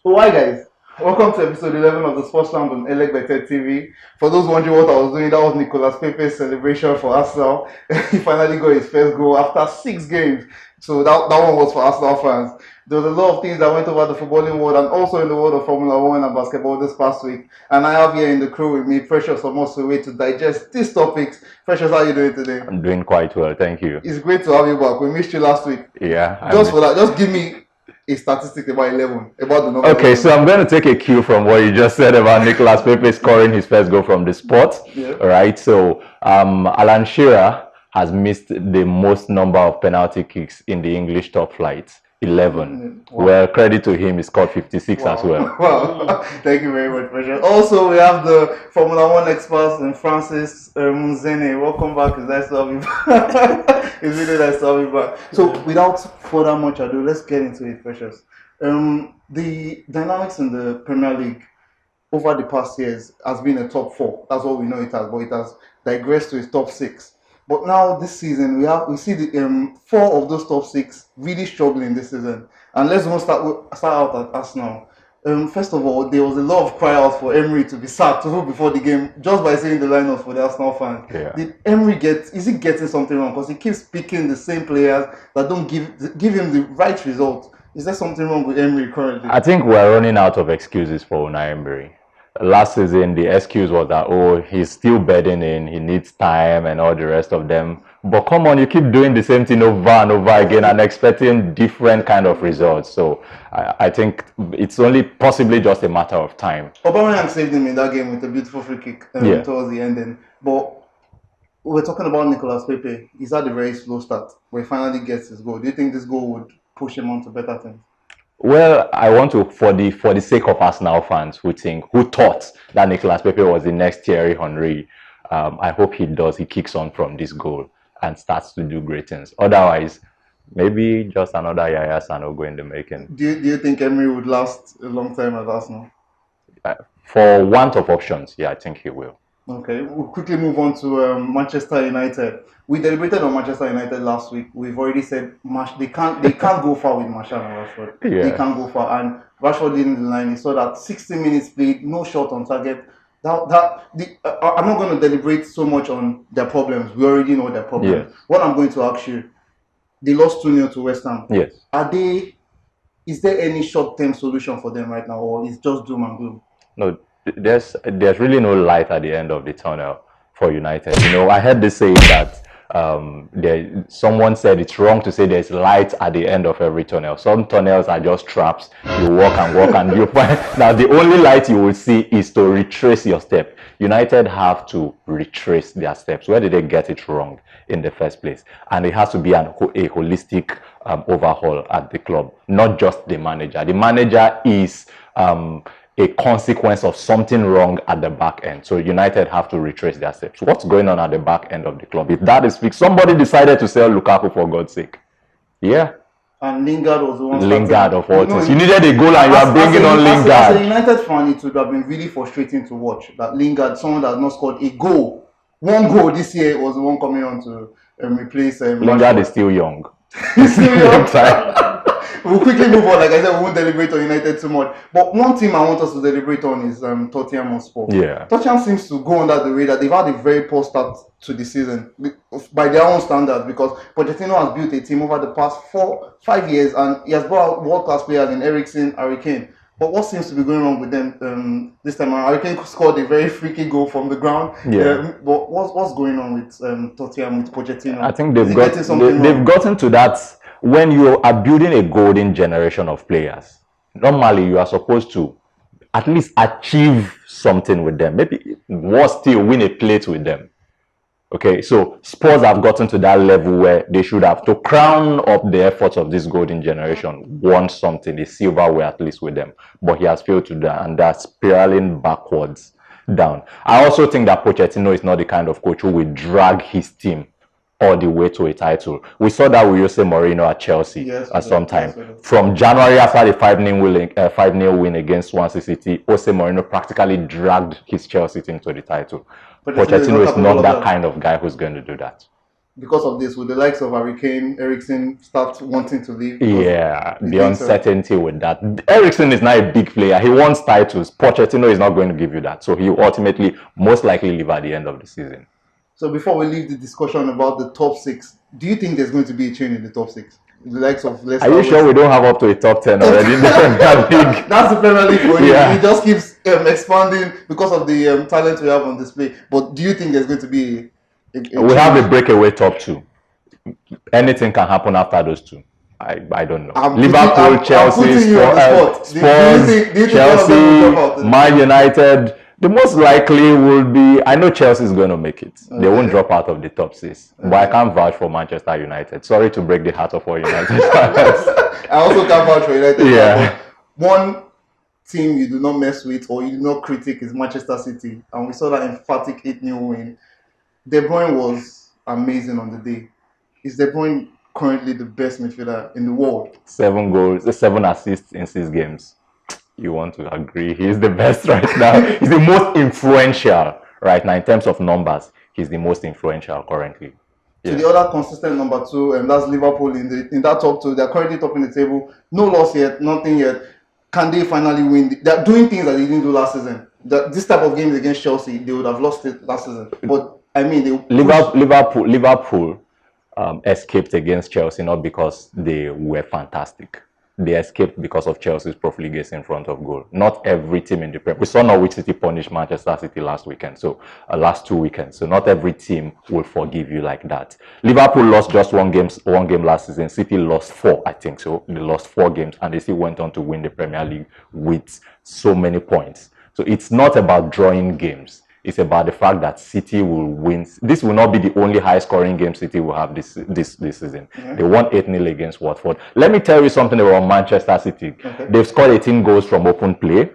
So hi guys, welcome to episode 11 of the Sports Lounge on Elected TV. For those wondering what I was doing, that was Nicolas Pepe's celebration for Arsenal. He finally got his first goal after 6 games. So that one was for Arsenal fans. There was a lot of things that went over the footballing world and also in the world of Formula One and basketball this past week. And I have here in the crew with me Precious almost a way to digest these topics. Precious, how are you doing today? I'm doing quite well, thank you. It's great to have you back. We missed you last week. Yeah. Just for that, just give me a statistic about 11, about the number. Okay, 11. so I'm going to take a cue from what you just said about Nicolas Pepe scoring his first goal from the spot. Yeah. All right, so Alan Shearer has missed the most number of penalty kicks in the English top flight, 11. Wow. Well, credit to him, he scored 56 as well. Wow, thank you very much, Precious. Also, we have the Formula One experts and Francis Munzene. Welcome back. It's nice to have you back. It's really nice to have you back. So, without further much ado, let's get into it, Precious. The dynamics in the Premier League over the past years has been a top 4. That's what we know it has, but it has digressed to its top 6. But now this season we see the 4 of those top 6 really struggling this season. And let's go start out at Arsenal. First of all, there was a lot of cry out for Emery to be sacked before the game, just by saying the lineups for the Arsenal fans. Yeah. Did Emery is he getting something wrong? Because he keeps picking the same players that don't give him the right result. Is there something wrong with Emery currently? I think we're running out of excuses for Unai Emery. Last season, the excuse was that, oh, he's still bedding in, he needs time and all the rest of them. But come on, you keep doing the same thing over and over again and expecting different kind of results. So I think it's only possibly just a matter of time. Aubameyang saved him in that game with a beautiful free kick towards the ending. But we're talking about Nicolas Pepe. He's had a very slow start, where he finally gets his goal. Do you think this goal would push him on to better things? Well, I want to, for the sake of Arsenal fans who thought that Nicolas Pepe was the next Thierry Henry, I hope he kicks on from this goal and starts to do great things. Otherwise, maybe just another Yaya Sanogo in the making. Do you think Emery would last a long time at Arsenal? For want of options, yeah, I think he will. Okay, we'll quickly move on to Manchester United. We deliberated on Manchester United last week. We've already said they can't go far with Martial and Rashford. Yeah. They can't go far, and Rashford leading the line. He saw that 60 minutes played, no shot on target. I'm not going to deliberate so much on their problems. We already know their problems. Yes. What I'm going to ask you, they lost 2-0 to West Ham. Yes. Is there any short-term solution for them right now, or is just doom and gloom? No, there's really no light at the end of the tunnel for United. You know, I heard this saying that someone said it's wrong to say there's light at the end of every tunnel. Some tunnels are just traps. You walk and you find now the only light you will see is to retrace your step. United have to retrace their steps. Where did they get it wrong in the first place? And it has to be a holistic overhaul at the club, not just the manager. The manager is a consequence of something wrong at the back end. So United have to retrace their steps. What's going on at the back end of the club? If that is fixed, somebody decided to sell Lukaku for God's sake. Yeah. And Lingard was the one. Lingard of all things. You needed a goal and you are bringing on Lingard. As a United fan, it would have been really frustrating to watch that Lingard, someone that has not scored a goal, one goal this year, was the one coming on to replace Lingard is still young. He's still young. We'll quickly move on. Like I said, we won't deliberate on United too much. But one team I want us to deliberate on is Tottenham Hotspur. Yeah. Tottenham seems to go under the radar. They've had a very poor start to the season by their own standards, because Pochettino has built a team over the past 4-5 years, and he has brought out world-class players in Eriksen, Harry Kane. But what seems to be going wrong with them this time around? Harry Kane scored a very freaky goal from the ground. Yeah. But what's going on with Tottenham, with Pochettino? I think they've gotten to that. When you are building a golden generation of players, normally you are supposed to at least achieve something with them. Maybe worse still, win a plate with them. Okay, so Spurs have gotten to that level where they should have, to crown up the efforts of this golden generation, won something, a silverware at least with them. But he has failed to do that, and that's spiraling backwards down. I also think that Pochettino is not the kind of coach who will drag his team all the way to a title. We saw that with Jose Mourinho at Chelsea at some time. From January, after the 5-0 win against Swansea City, Jose Mourinho practically dragged his Chelsea team to the title. Pochettino is not that kind of guy who's going to do that. because of this, with the likes of Harry Kane, Eriksen start wanting to leave? Yeah, You the think so? uncertainty with that. Ericsson is not a big player. He wants titles. Pochettino is not going to give you that. So he will ultimately, most likely, leave at the end of the season. So before we leave the discussion about the top six, do you think there's going to be a change in the top six? The likes of Leicester. Are you sure we don't have up to a top 10 already in the Premier League? That's the Premier League for you. Yeah. It just keeps expanding because of the talent we have on display. But do you think there's going to be a We change? have a breakaway top two. Anything can happen after those two. I don't know. Liverpool, Chelsea, Spurs, Chelsea, Man United. The most likely will be, I know Chelsea is going to make it. They won't drop out of the top six. But I can't vouch for Manchester United. Sorry to break the heart of all United fans. I also can't vouch for United. Yeah. One team you do not mess with or you do not critique is Manchester City. And we saw that emphatic 8-0 win. De Bruyne was amazing on the day. Is De Bruyne currently the best midfielder in the world? 7 goals, 7 assists in 6 games. You want to agree? He's the best right now. He's the most influential right now in terms of numbers. He's the most influential currently. Yeah. To the other consistent number 2, and that's Liverpool in that top 2. They're currently topping the table. No loss yet, nothing yet. Can they finally win? They're doing things that they didn't do last season. This type of games against Chelsea, they would have lost it last season. But I mean, Liverpool escaped against Chelsea not because they were fantastic. They escaped because of Chelsea's profligacy in front of goal. Not every team in the Premier. We saw Norwich City punish Manchester City last weekend. So last 2 weekends. So not every team will forgive you like that. Liverpool lost just one game last season. City lost 4, I think. So they lost 4 games and they still went on to win the Premier League with so many points. So it's not about drawing games. It's about the fact that City will win. This will not be the only high-scoring game City will have this season. Yeah. They won 8-0 against Watford. Let me tell you something about Manchester City. Okay. They've scored 18 goals from open play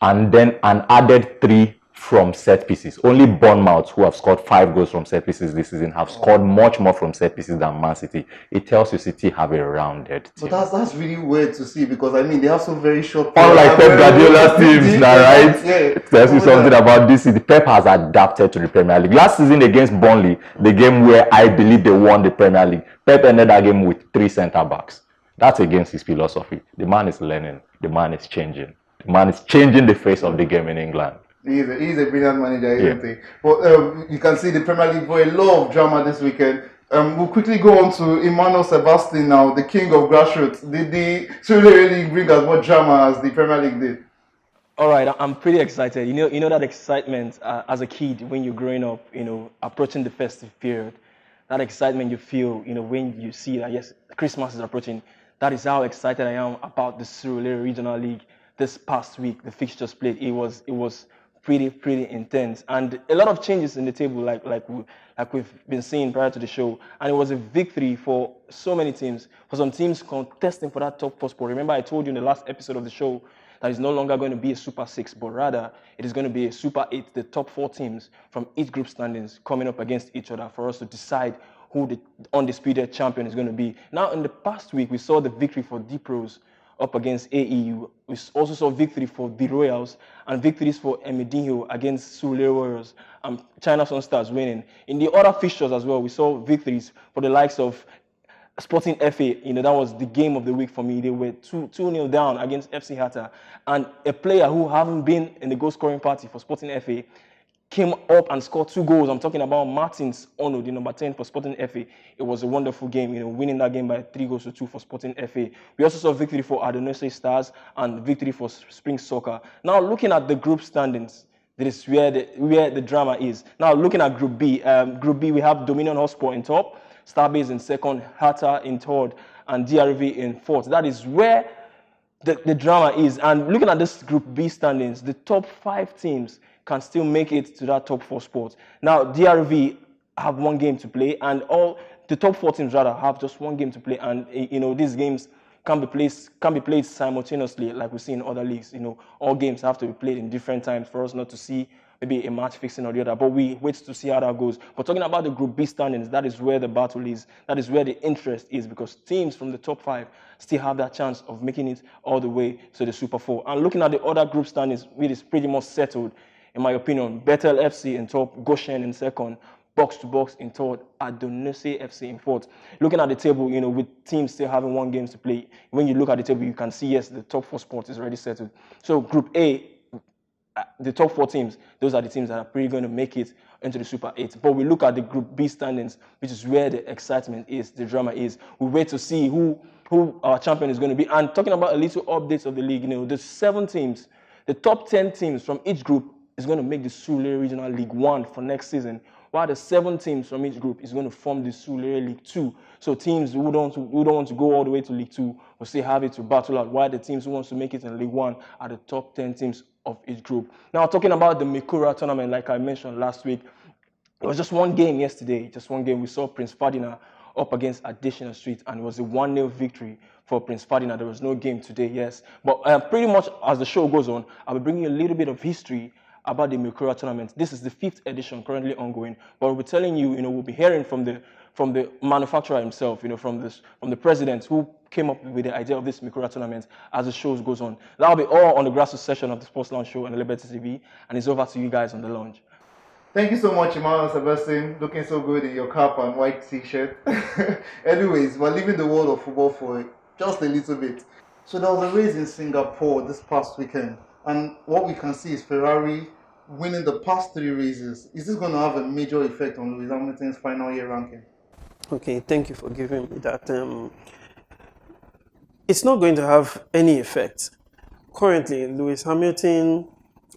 and then added 3 from set pieces. Only Bournemouth, who have scored 5 goals from set pieces this season, have scored much more from set pieces than Man City. It tells you City have a rounded team. But that's really weird to see because I mean they have some very short. Unlike Pep Guardiola's teams, now, right? Yeah. It tells you something about this. The Pep has adapted to the Premier League. Last season against Burnley, the game where I believe they won the Premier League, Pep ended that game with 3 centre backs. That's against his philosophy. The man is learning. The man is changing. The man is changing the face of the game in England. He's a brilliant manager, isn't he? But you can see the Premier League for a lot of drama this weekend. We'll quickly go on to Emmanuel Sebastian now, the king of grassroots. Did the Super League bring as much drama as the Premier League did? All right, I'm pretty excited. You know that excitement as a kid when you're growing up, approaching the festive period. That excitement you feel, when you see that yes, Christmas is approaching. That is how excited I am about the Super Regional League this past week. The fixtures played, it was pretty intense, and a lot of changes in the table, like we've been seeing prior to the show, and it was a victory for so many teams. For some teams contesting for that top 4 spot. Remember, I told you in the last episode of the show that it's no longer going to be a Super 6, but rather it is going to be a Super 8. The top 4 teams from each group standings coming up against each other for us to decide who the undisputed champion is going to be. Now, in the past week, we saw the victory for D-Pros up against AEU. We also saw victory for the Royals and victories for Emedinho against Surulere Warriors and China Sun Stars winning. In the other fixtures as well, we saw victories for the likes of Sporting FA. That was the game of the week for me. They were 2-0 down against FC Hatta. And a player who haven't been in the goal scoring party for Sporting FA came up and scored 2 goals. I'm talking about Martins Ono, the number 10 for Sporting FA. It was a wonderful game, winning that game by 3-2 for Sporting FA. We also saw victory for Adonese Stars and victory for Spring Soccer. Now, looking at the group standings, that is where the drama is. Now, looking at Group B, we have Dominion Hotspur in top, Starbase in second, Hatta in third, and DRV in fourth. That is where the drama is. And looking at this Group B standings, the top 5 teams can still make it to that top 4 spot. Now, DRV have 1 game to play, and all the top 4 teams rather have just 1 game to play. And these games can be played simultaneously, like we see in other leagues. All games have to be played in different times for us not to see maybe a match fixing or the other. But we wait to see how that goes. But talking about the Group B standings, that is where the battle is. That is where the interest is, because teams from the top 5 still have that chance of making it all the way to the Super 4. And looking at the other group standings, it is pretty much settled. In my opinion, Bethel FC in top, Goshen in second, box to box in third, Adonese FC in fourth. Looking at the table, with teams still having one game to play, when you look at the table, you can see, yes, the top 4 spots is already settled. So Group A, the top 4 teams, those are the teams that are pretty going to make it into the Super 8. But we look at the Group B standings, which is where the excitement is, the drama is. We wait to see who our champion is going to be. And talking about a little updates of the league, the 7 teams, the top 10 teams from each group is going to make the Sule Regional League 1 for next season, while the 7 teams from each group is going to form the Sule League 2. So teams who don't want to go all the way to League 2 will still have it to battle out, while the teams who want to make it in League 1 are the top 10 teams of each group. Now, talking about the Mikura tournament, like I mentioned last week, it was just one game yesterday, just one game. We saw Prince Ferdinand up against Additional Street, and it was a 1-0 victory for Prince Ferdinand. There was no game today, yes. But pretty much as the show goes on, I'll be bringing you a little bit of history about the Mikura tournament. This is the 5th edition currently ongoing, but we'll be telling you, we'll be hearing from the manufacturer himself, from the president who came up with the idea of this Mikura tournament as the show goes on. That'll be all on the Grassroots session of the Sports Lounge show on Liberty TV, and it's over to you guys on the lounge. Thank you so much, Emmanuel Sebastian, looking so good in your cap and white t-shirt. Anyways, we're leaving the world of football for just a little bit. So there was a race in Singapore this past weekend, and what we can see is Ferrari winning the past 3 races. Is this going to have a major effect on Lewis Hamilton's final year ranking? Okay, thank you for giving me that. It's not going to have any effect. Currently, Lewis Hamilton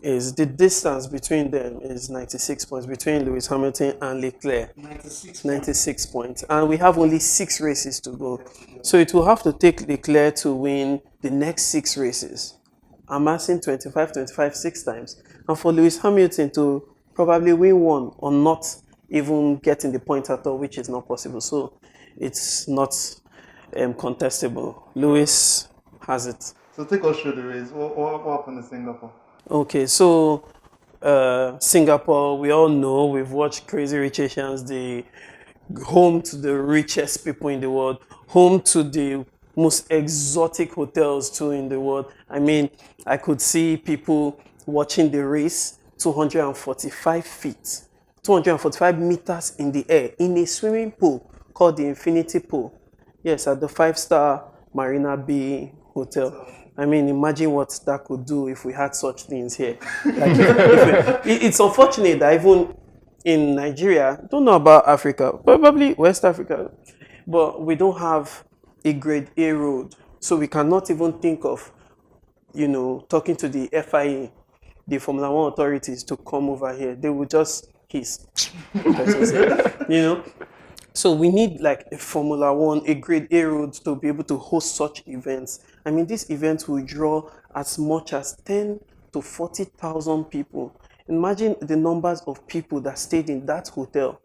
the distance between them is 96 points, between Lewis Hamilton and Leclerc. 96 points. And we have only 6 races to go. So it will have to take Leclerc to win the next 6 races, amassing 25, 6 times. And for Lewis Hamilton to probably win 1 or not even getting the point at all, which is not possible. So it's not contestable. Lewis has it. So take us through the race. What happened in Singapore? Okay, so Singapore, we all know, we've watched Crazy Rich Asians, the home to the richest people in the world, home to the most exotic hotels too in the world. I mean, I could see people watching the race 245 feet, 245 meters in the air in a swimming pool called the Infinity Pool. Yes, at the 5-star Marina Bay Hotel. I mean, imagine what that could do if we had such things here. It's unfortunate that even in Nigeria, don't know about Africa, probably West Africa, but we don't have a grade A road. So we cannot even think of, talking to the FIA, the Formula One authorities, to come over here. They will just hiss, So we need like a Formula One, a grade A road to be able to host such events. I mean, these events will draw as much as 10 to 40,000 people. Imagine the numbers of people that stayed in that hotel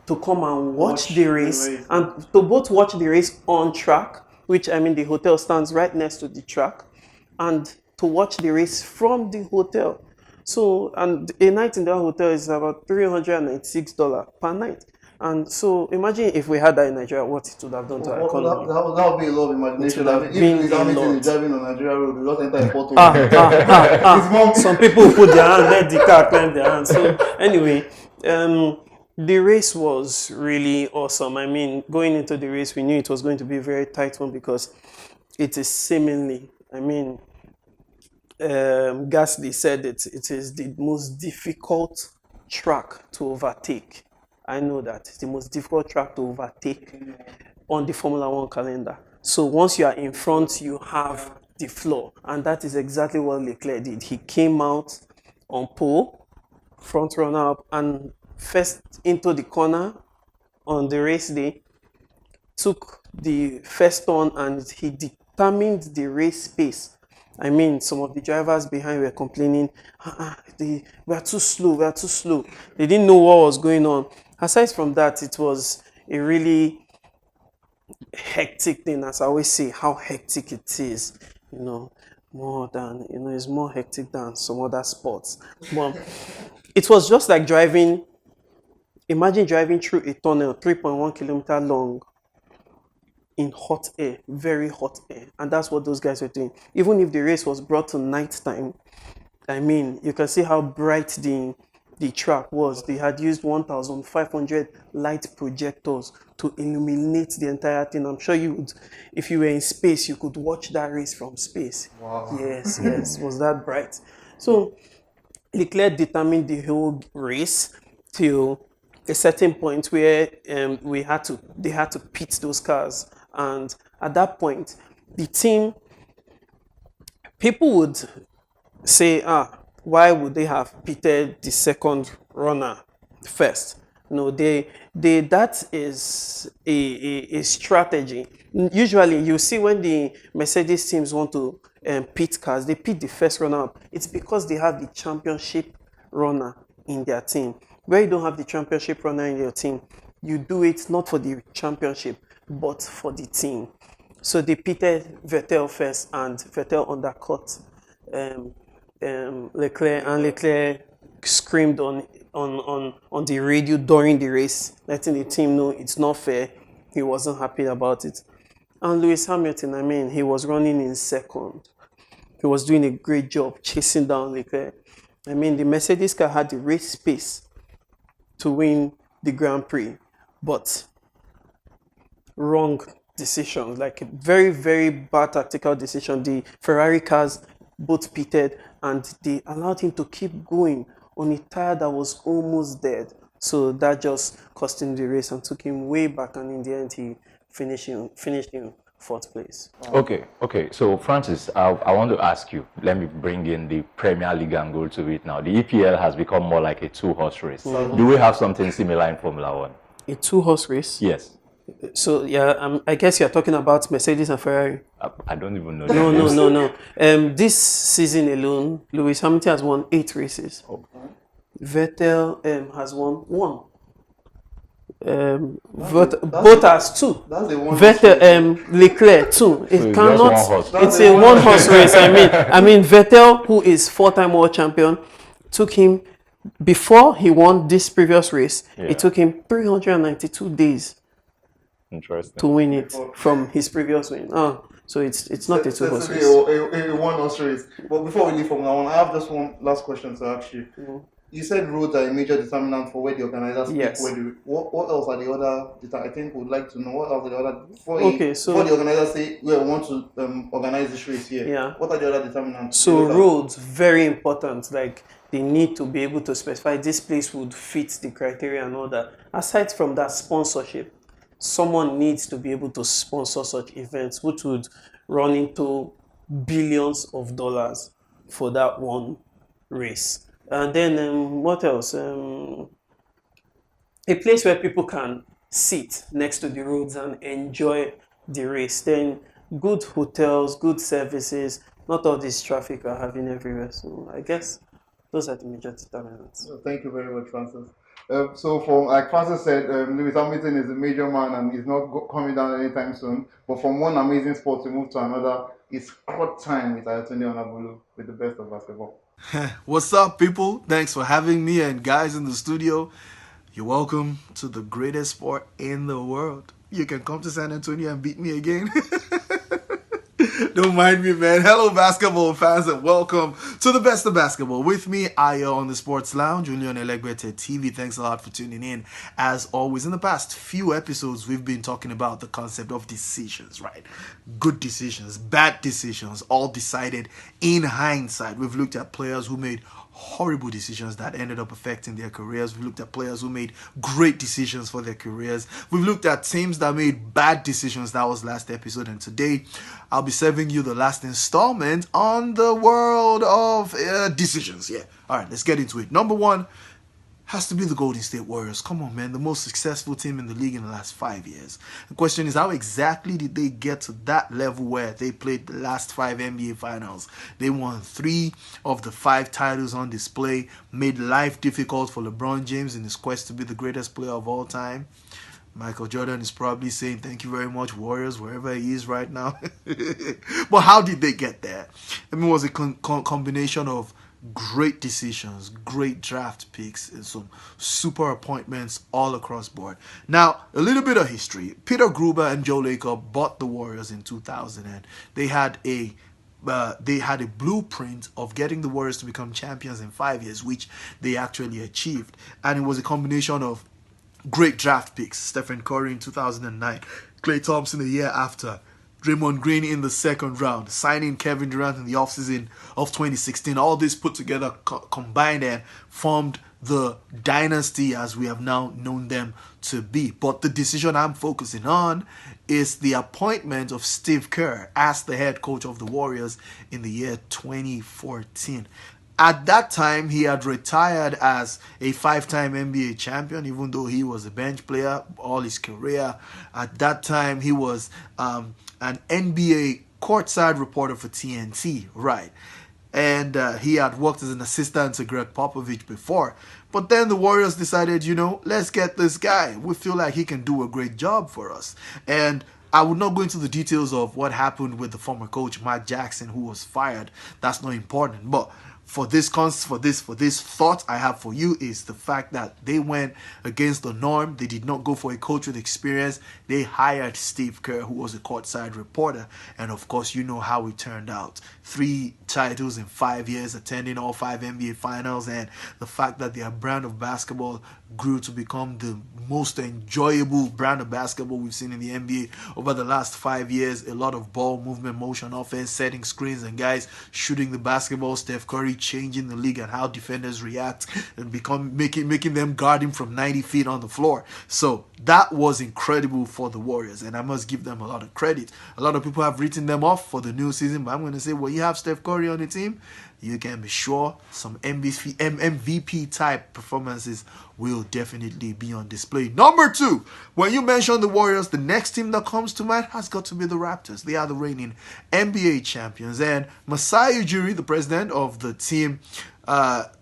to come and watch the race, and to both watch the race on track, which I mean the hotel stands right next to the track, and to watch the race from the hotel. So, and a night in that hotel is about $396 per night. And so imagine if we had that in Nigeria, what it would have done to our economy. That would be a lot of imagination. If Lewis Hamilton is driving on Nigeria road, we just enter a photo. Some people put their hand, let the car climb their hand. So anyway, the race was really awesome. I mean, going into the race, we knew it was going to be a very tight one because it is seemingly, Gasly said it is the most difficult track to overtake. I know that it's the most difficult track to overtake on the Formula One calendar. So once you are in front, you have the floor. And that is exactly what Leclerc did. He came out on pole, front runner up, and first into the corner on the race day, took the first turn, and he determined the race pace. I mean, some of the drivers behind were complaining, we are too slow. They didn't know what was going on. Aside from that, it was a really hectic thing, as I always say, how hectic it is, more than, it's more hectic than some other sports. But it was just like imagine driving through a tunnel 3.1 kilometer long in hot air, very hot air. And that's what those guys were doing. Even if the race was brought to night time, I mean, you can see how bright the the track was. They had used 1,500 light projectors to illuminate the entire thing. I'm sure you would, if you were in space, you could watch that race from space. Wow. Yes, yes, was that bright. So Leclerc determined the whole race till a certain point where they had to pit those cars, and at that point, the team, people would say, why would they have pitted the second runner first? No, that is a strategy. Usually, you see when the Mercedes teams want to pit cars, they pit the first runner up. It's because they have the championship runner in their team. Where you don't have the championship runner in your team, you do it not for the championship, but for the team. So they pitted Vettel first, and Vettel undercut Leclerc, and Leclerc screamed on the radio during the race, letting the team know it's not fair. He wasn't happy about it. And Lewis Hamilton, I mean, he was running in second. He was doing a great job chasing down Leclerc. I mean, the Mercedes car had the race pace to win the Grand Prix, but wrong decisions, like a very, very bad tactical decision. The Ferrari cars both pitted, and they allowed him to keep going on a tire that was almost dead. So that just cost him the race and took him way back, and in the end, he finished in fourth place. Okay. So Francis, I want to ask you. Let me bring in the Premier League and go to it now. The EPL has become more like a two-horse race. Do we have something similar in Formula One? A two-horse race? Yes. So yeah, I guess you're talking about Mercedes and Ferrari. I don't even know. No. This season alone, Lewis Hamilton has won 8 races. Vettel has won 1. Bottas 2. That's a one. Vettel, Leclerc 2. It it's cannot. just one horse. It's a one-horse race. I mean, Vettel, who is 4-time world champion, took him before he won this previous race. Yeah. It took him 392 days Interesting. to win it from his previous win. So it's not a two-horse race. A one-horse race. But before we leave Formula One, I have just one last question to ask you. You said roads are a major determinant for where the organizers pick. Yes. What else are the other? I think we'd like to know what else are the other. Before the organizers say we want to organize this race here. Yeah. What are the other determinants? So roads, very important. Like, they need to be able to specify this place would fit the criteria and all that. Aside from that, sponsorship. Someone needs to be able to sponsor such events, which would run into billions of dollars for that one race. And then what else? A place where people can sit next to the roads and enjoy the race. Then good hotels, good services, not all this traffic we're having everywhere. So I guess those are the major determinants. So thank you very much, Francis. So, for like Francis said, Lewis Hamilton is a major man and he's not coming down anytime soon. But from one amazing sport to move to another, it's court time with Ayatunde Onabolu with the best of basketball. What's up, people? Thanks for having me, and guys in the studio, you're welcome to the greatest sport in the world. You can come to San Antonio and beat me again. Don't mind me, man. Hello, basketball fans, and welcome to the best of basketball. With me, Ayo on the Sports Lounge, Julian Elegbete TV. Thanks a lot for tuning in. As always, in the past few episodes, we've been talking about the concept of decisions, right? Good decisions, bad decisions, all decided in hindsight. We've looked at players who made horrible decisions that ended up affecting their careers. We've looked at players who made great decisions for their careers. We've looked at teams that made bad decisions. That was last episode, and today I'll be serving you the last installment on the world of decisions. Yeah, all right, let's get into it. Number 1 has to be the Golden State Warriors. Come on, man, the most successful team in the league in the last 5 years. The question is, how exactly did they get to that level where they played the last 5 NBA finals? They won 3 of the 5 titles on display, made life difficult for LeBron James in his quest to be the greatest player of all time. Michael Jordan is probably saying thank you very much, Warriors, wherever he is right now. But how did they get there? I mean, it was a combination of great decisions, great draft picks, and some super appointments all across board. Now, a little bit of history. Peter Gruber and Joe Lacob bought the Warriors in 2000, and they had a they had a blueprint of getting the Warriors to become champions in 5 years, which they actually achieved. And it was a combination of great draft picks: Stephen Curry in 2009, Klay Thompson the year after, Draymond Green in the second round, signing Kevin Durant in the offseason of 2016. All this put together, combined, and formed the dynasty as we have now known them to be. But the decision I'm focusing on is the appointment of Steve Kerr as the head coach of the Warriors in the year 2014. At that time, he had retired as a 5-time NBA champion, even though he was a bench player all his career. At that time, he was an NBA courtside reporter for TNT, right? And he had worked as an assistant to Greg Popovich before. But then the Warriors decided, let's get this guy. We feel like he can do a great job for us. And I would not go into the details of what happened with the former coach, Mike Jackson, who was fired. That's not important. But for this thought I have for you is the fact that they went against the norm. They did not go for a coach with experience. They hired Steve Kerr, who was a courtside reporter, and of course you know how it turned out. 3 titles in 5 years, attending all 5 NBA finals, and the fact that their brand of basketball grew to become the most enjoyable brand of basketball we've seen in the NBA over the last 5 years. A lot of ball movement, motion offense, setting screens, and guys shooting the basketball. Steph Curry changing the league and how defenders react and making them guard him from 90 feet on the floor. So that was incredible for the Warriors, and I must give them a lot of credit. A lot of people have written them off for the new season, but I'm going to say, well, you have Steph Curry on the team, you can be sure some MVP type performances will definitely be on display. Number 2, when you mention the Warriors, the next team that comes to mind has got to be the Raptors. They are the reigning NBA champions, and Masai Ujiri, the president of the team,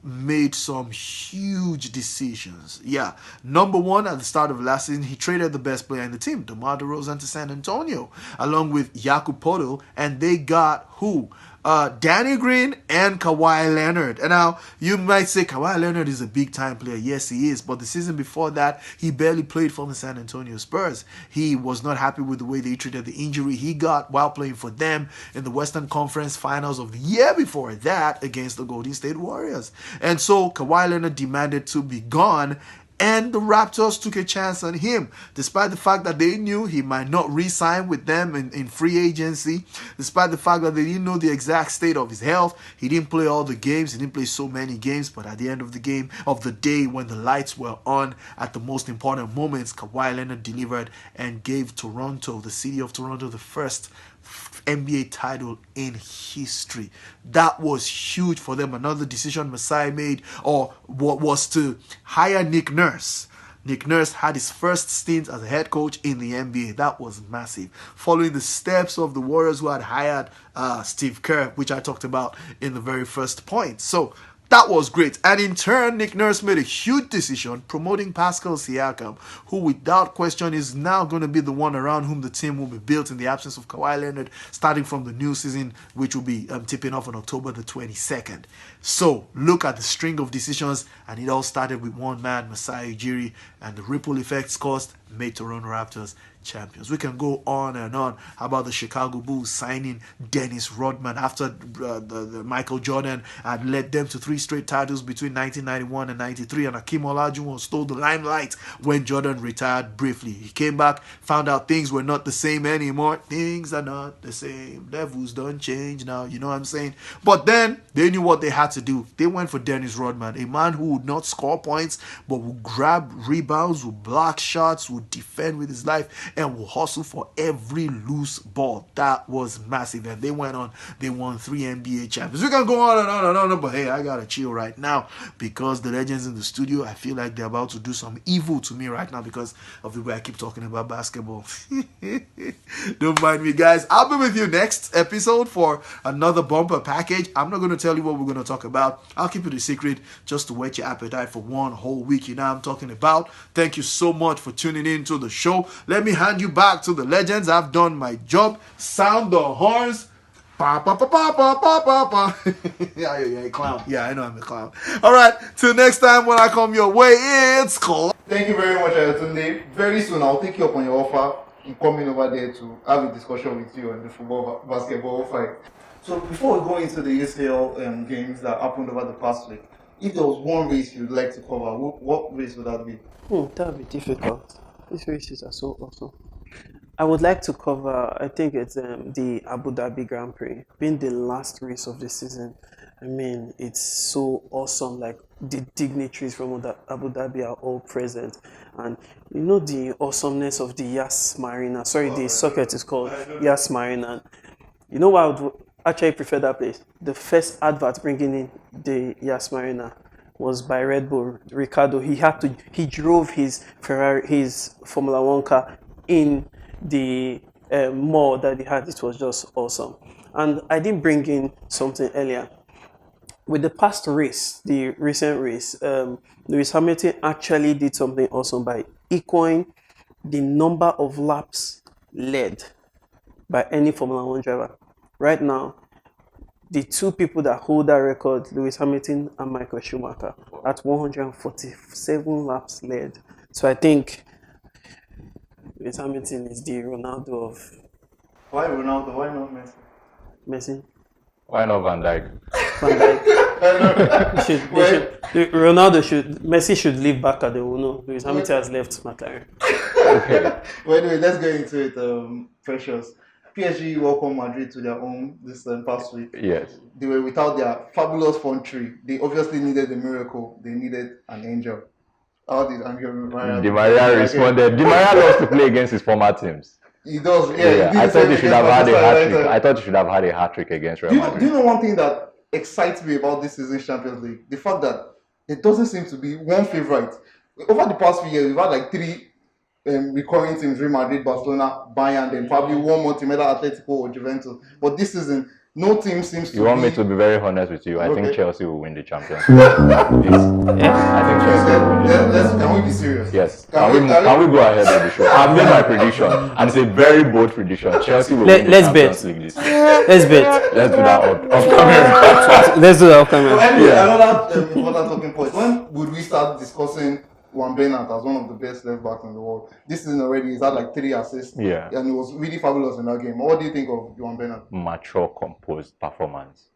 made some huge decisions. Yeah, number 1, at the start of last season, he traded the best player in the team, DeMar DeRozan, to San Antonio, along with Jakob Poeltl, and they got who? Danny Green and Kawhi Leonard. And now you might say Kawhi Leonard is a big time player. Yes, he is. But the season before that, he barely played for the San Antonio Spurs. He was not happy with the way they treated the injury he got while playing for them in the Western Conference Finals of the year before that against the Golden State Warriors. And so Kawhi Leonard demanded to be gone, and the Raptors took a chance on him, despite the fact that they knew he might not re-sign with them in free agency, despite the fact that they didn't know the exact state of his health. He didn't play all the games. He didn't play so many games, but at the end of the day, when the lights were on at the most important moments, Kawhi Leonard delivered and gave Toronto, the city of Toronto, the first NBA title in history. That was huge for them. Another decision Masai made was to hire Nick Nurse. Nick Nurse had his first stint as a head coach in the NBA. That was massive. Following the steps of the Warriors, who had hired Steve Kerr, which I talked about in the very first point. So that was great. And in turn, Nick Nurse made a huge decision promoting Pascal Siakam, who without question is now going to be the one around whom the team will be built in the absence of Kawhi Leonard, starting from the new season, which will be tipping off on October the 22nd. So look at the string of decisions, and it all started with one man, Masai Ujiri, and the ripple effects caused made Toronto Raptors champions. We can go on and on. How about the Chicago Bulls signing Dennis Rodman after the Michael Jordan had led them to 3 straight titles between 1991 and 93, and Hakeem Olajuwon stole the limelight when Jordan retired briefly. He came back, found out things were not the same anymore. Things are not the same. Levels don't change now. You know what I'm saying? But then they knew what they had to do. They went for Dennis Rodman, a man who would not score points, but would grab rebounds, would block shots, would defend with his life, and will hustle for every loose ball. That was massive, and they went on. They won 3 NBA champions. We can go on and on and on, but hey, I gotta chill right now because the legends in the studio, I feel like they're about to do some evil to me right now because of the way I keep talking about basketball. Don't mind me, guys. I'll be with you next episode for another bumper package. I'm not going to tell you what we're going to talk about. I'll keep it a secret just to whet your appetite for one whole week. You know what I'm talking about. Thank you so much for tuning in to the show. Let me hand you back to the legends. I've done my job. Sound the horns. Pa, pa, pa, pa, pa, pa, pa, pa. Yeah, clown. Yeah, I know I'm a clown. All right, till next time when I come your way, it's cool. Thank you very much, Ayatunde. Very soon I'll take you up on your offer in coming over there to have a discussion with you on the football basketball fight. So before we go into the UCL games that happened over the past week, if there was one race you'd like to cover, what race would that be? That would be difficult. These races are so awesome. I would like to cover, I think it's the Abu Dhabi Grand Prix, being the last race of the season. I mean, it's so awesome. Like the dignitaries from Abu Dhabi are all present, and you know the awesomeness of the Yas Marina. Sorry, the circuit is called Yas Marina. You know what I would actually prefer that place? The first advert bringing in the Yas Marina was by Red Bull. Ricardo, he drove his Ferrari, his Formula One car in the mall that he had. It was just awesome. And I did bring in something earlier. With the past race, the recent race, Lewis Hamilton actually did something awesome by equaling the number of laps led by any Formula One driver. Right now, the two people that hold that record, Lewis Hamilton and Michael Schumacher, at 147 laps led. So I think Lewis Hamilton is the Ronaldo of Why Ronaldo? Why not Messi? Messi. Why not Van Dijk? Van Dijk. Messi should leave back at the Uno. Lewis Hamilton has left McLaren. Well, anyway, let's get into it. Precious. PSG welcomed Madrid to their home this past week. Yes. They were without their fabulous front three. They obviously needed a miracle. They needed an angel. How did Angel Di Maria responded. Di Maria loves to play against his former teams. He does. Yeah. I thought he should have had a hat trick. I thought he should have had a hat trick against Real Madrid. Do you know one thing that excites me about this season's Champions League? The fact that there doesn't seem to be one favorite. Over the past few years, we've had like three recurring teams: Real Madrid, Barcelona, Bayern, then probably one more team, either Atletico or Juventus. But this season, no team seems to. You want me to be very honest with you? I think Chelsea will win the Champions League. I think Chelsea will win the Champions League. Can we be serious? Yes. Can we go ahead with the show? I've made my prediction, and it's a very bold prediction. Chelsea will win the Champions League this year. Let's bet. Let's do that off camera. Let's do that off camera. Anyway, another important talking point. When would we start discussing Juan Bernat as one of the best left backs in the world? This season already, he's had like 3 assists. Yeah. And he was really fabulous in that game. What do you think of Juan Bernat? Mature, composed performance.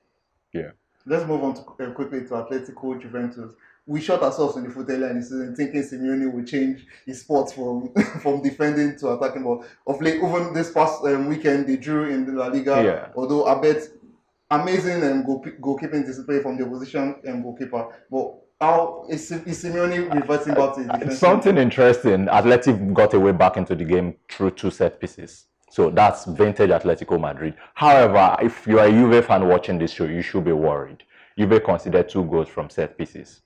Yeah. Let's move on to, quickly to Atletico Juventus. We shot ourselves in the foot earlier in the season thinking Simeone would change his spots from from defending to attacking. But of late, even this past weekend, they drew in the La Liga. Yeah. Although I bet amazing goalkeeping display from the opposition goalkeeper. But how is Simeone reverting back to the defense? Something interesting. Athletic got away back into the game through 2 set pieces. So that's vintage Atletico Madrid. However, if you are a Juve fan watching this show, you should be worried. Juve considered 2 goals from set pieces.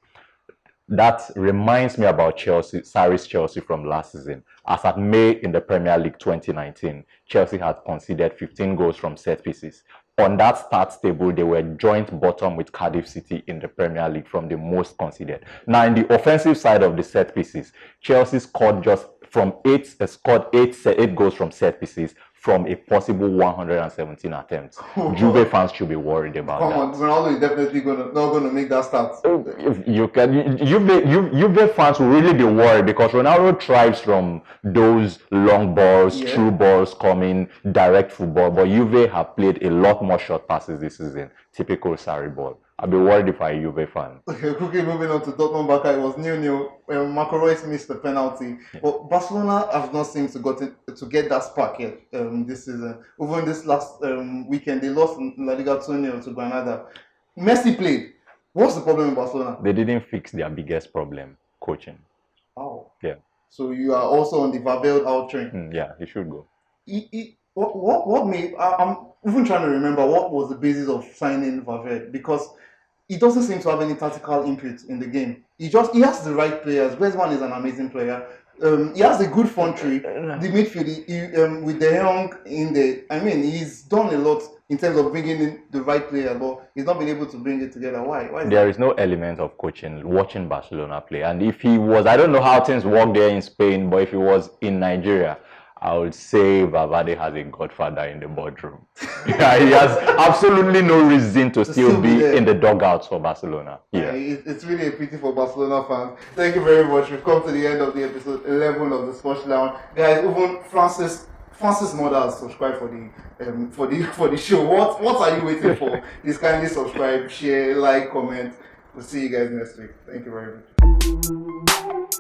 That reminds me about Chelsea, Sarri's Chelsea from last season. As at May in the Premier League 2019, Chelsea had conceded 15 goals from set pieces. On that stats table, they were joint bottom with Cardiff City in the Premier League from the most conceded. Now, in the offensive side of the set pieces, Chelsea scored just from 8 goals from set pieces from a possible 117 attempts. Juve fans should be worried about that. Come on, Ronaldo is definitely not going to make that start. Juve fans will really be worried because Ronaldo thrives from those long balls, through balls coming, direct football. But Juve have played a lot more short passes this season. Typical Sarri ball. I'd be worried if I'm a Juve fan. Okay, quickly moving on to Dortmund Barca. It was 0-0. Marco Reus missed the penalty. But Barcelona have not seemed to get that spark yet this season. Over in this last weekend, they lost in La Liga 2-0 to Granada. Messi played. What's the problem in Barcelona? They didn't fix their biggest problem, coaching. Oh. Yeah. So you are also on the Valverde out train. Yeah, he should go. What made... I'm even trying to remember what was the basis of signing Valverde, because he doesn't seem to have any tactical input in the game. He has the right players. Griezmann is an amazing player. He has a good front three. The midfield, with De Jong in there, I mean, he's done a lot in terms of bringing in the right player, but he's not been able to bring it together. Why? There is no element of coaching watching Barcelona play. And if he was, I don't know how things work there in Spain, but if he was in Nigeria, I would say Valverde has a godfather in the boardroom. Yeah, he has absolutely no reason to still be in the dugouts for Barcelona. Yeah, it's really a pity for Barcelona fans. Thank you very much. We've come to the end of the episode 11 of the Sports Lounge. Guys, even Francis Francis' mother has subscribed for the show. What are you waiting for? Please kindly subscribe, share, like, comment. We'll see you guys next week. Thank you very much.